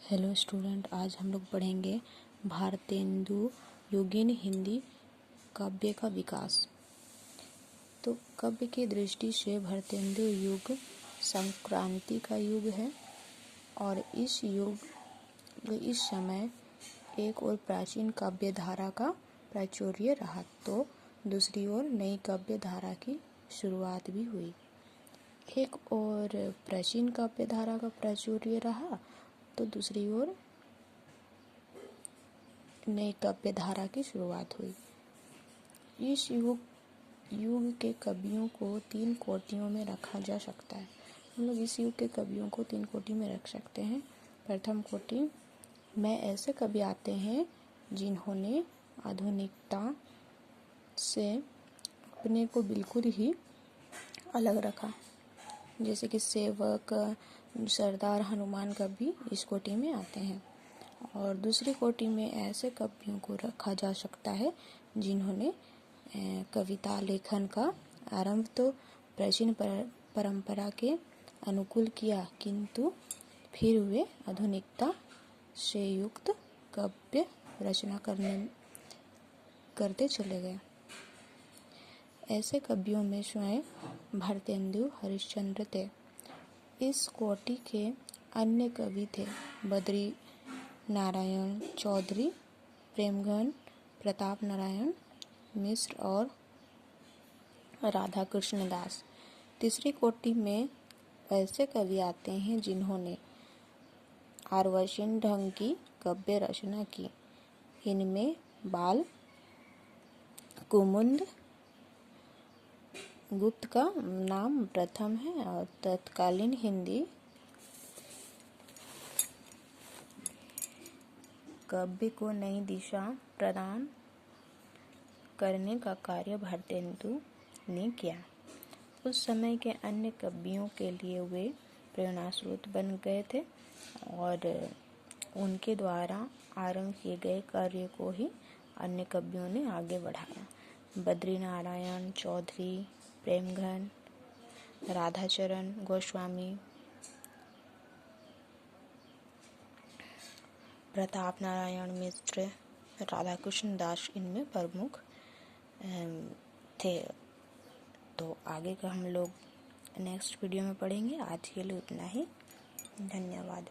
Hello student, आज हम लोग पढ़ेंगे भारतेंदु युगीन हिंदी काव्य का विकास। तो काव्य की दृष्टि से भारतेंदु युग संक्रांति का युग है और इस समय एक और प्राचीन काव्य धारा का प्राचुर्य रहा तो दूसरी ओर नई काव्य धारा की शुरुआत भी हुई। एक और प्राचीन काव्य धारा का प्राचुर्य रहा तो दूसरी ओर नई काव्य धारा की शुरुआत हुई। इस युग के कवियों को 3 कोटियों में रखा जा सकता है। हम लोग इस युग के कवियों को 3 कोटि में रख सकते हैं। प्रथम कोटि में ऐसे कवि आते हैं जिन्होंने आधुनिकता से अपने को बिल्कुल ही अलग रखा, जैसे कि सेवक, सरदार, हनुमान कवि इस कोटि में आते हैं। और दूसरी कोटि में ऐसे कवियों को रखा जा सकता है जिन्होंने कविता लेखन का आरंभ तो प्राचीन परंपरा के अनुकूल किया, किंतु फिर वे आधुनिकता से युक्त काव्य रचना करते चले गए। ऐसे कवियों में स्वयं भारतेंदु हरिश्चंद्र थे। इस कोटि के अन्य कवि थे बद्री नारायण चौधरी, प्रेमघन, प्रताप नारायण मिश्र और राधा कृष्ण दास। तीसरी कोटि में ऐसे कवि आते हैं जिन्होंने अर्वाचीन ढंग की काव्य रचना की। इनमें बाल कुमुद गुप्त का नाम प्रथम है और तत्कालीन हिंदी काव्य को नई दिशा प्रदान करने का कार्य भारतेंदु ने किया। उस समय के अन्य कवियों के लिए वे प्रेरणा स्रोत बन गए थे और उनके द्वारा आरंभ किए गए कार्य को ही अन्य कवियों ने आगे बढ़ाया। बद्री नारायण चौधरी, प्रेमघन, राधाचरण गोस्वामी, प्रताप नारायण मिश्र, राधा कृष्ण दास इनमें प्रमुख थे। तो आगे का हम लोग नेक्स्ट वीडियो में पढ़ेंगे। आज के लिए उतना ही। धन्यवाद।